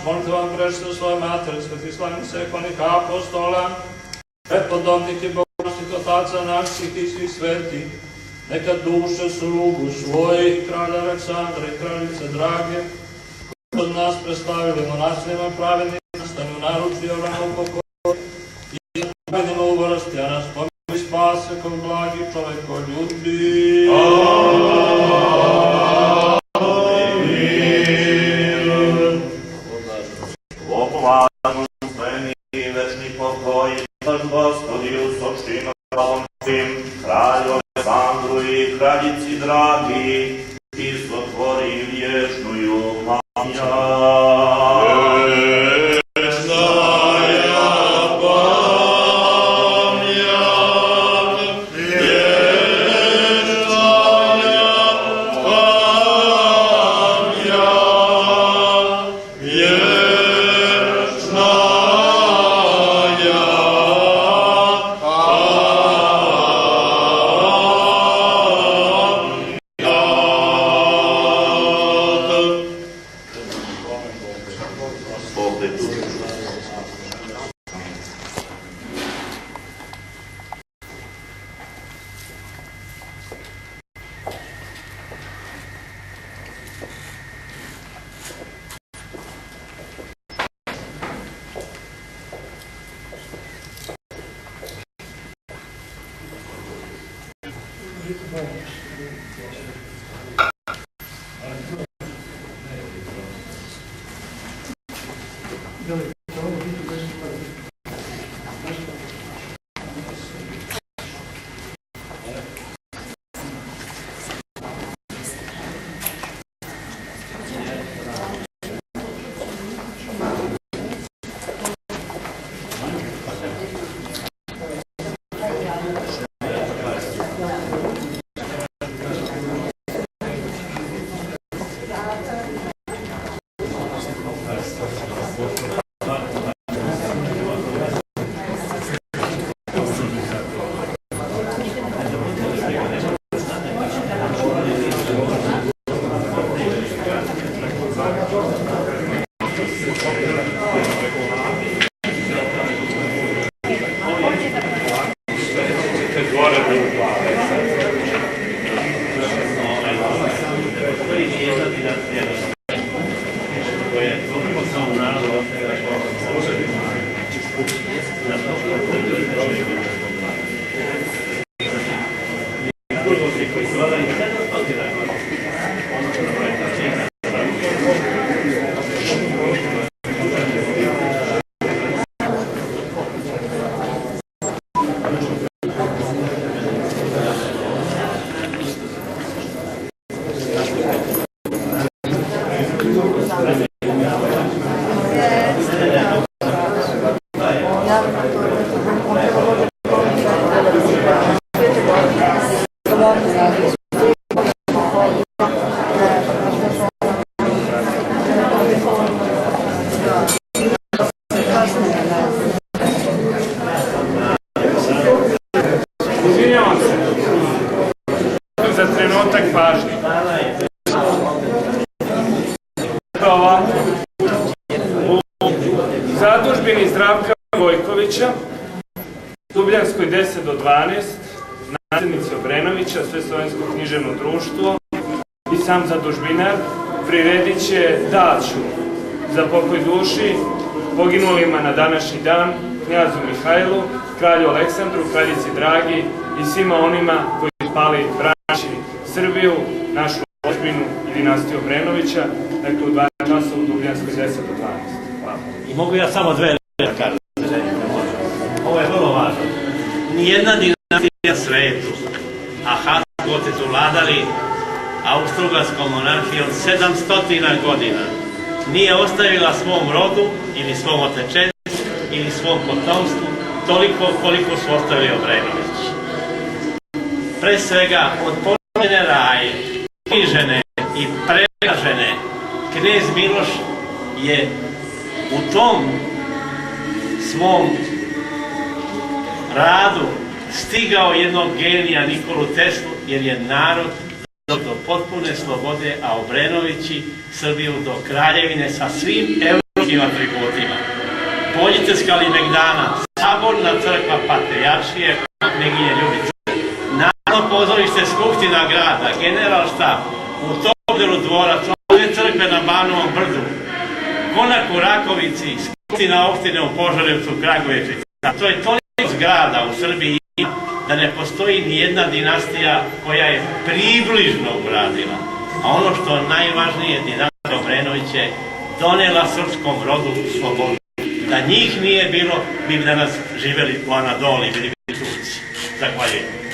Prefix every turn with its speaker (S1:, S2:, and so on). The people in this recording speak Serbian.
S1: molite vam prečite svoje matere, svetislavnih svekolnih apostola, prepodobnike božnih otaca naših i svih svetih, neka duše slugu svojih, kralja Aleksandra i kraljice Drage, koji od nas predstavili monasnima pravednim, stanu naručio rano pokoj, i pobedimo uvrsti, a nas pomili spase kog blagi čoveko ljubi.
S2: Opovažu spremni i večni pokoj, naš Gospodi u sočima pravim, kralju Aleksandru i kraljici Dragi, ti sotvori vječnuju pamja.
S1: Za trenutak pažnje. U zadužbini Zdravka Gojkovića, Dubljanskoj 10 do 12, nasljednici Obrenovića, Sveslovensko književno društvo i sam zadužbinar priredit će daću za pokoj duši poginulima na današnji dan, knjazu Mihajlu, kralju Aleksandru, kraljici Dragi i svima onima koji su pali braći Srbiju, našu rodbinu i dinastiju Obrenovića, dakle u 12 časa u Dubljanskoj 10 do 12. Hvala.
S3: I mogu ja samo dve reći da kažem. Ovo je vrlo važno. Nijedna dinastija svijetu, a Habsburgovci su vladali Austro-Ugarskom monarhijom 700 godina, nije ostavila svom rodu ili svom otečenstvu ili svom potomstvu toliko koliko su ostavili Obrenovići. Pre svega, od polovine Raje, knjižene i pregažene, knez Miloš je u tom svom radu stigao jednog genija Nikolu Teslu, jer je narod do potpune slobode, a Obrenovići Srbiju do kraljevine sa svim evropskim drugim atributima. Pođite s Kalimegdana, Saborna crkva Patrijaršije Kneginje Ljubice, Narodno pozorište Skupština grada, Generalštab, u Topdelu dvorac, ove crkve na Banovom brdu, Konak u Rakovici, Skupština opštine u Požarevcu, Kragujevcu. To je toliko zgrada u Srbiji da ne postoji ni jedna dinastija koja je približno uradila. A ono što najvažnije, dinastija Obrenović je donela srpskom rodu slobodu. Da njih nije bilo, mi bi danas živeli u Anadoli, bili bi Turci. Zahvaljujem.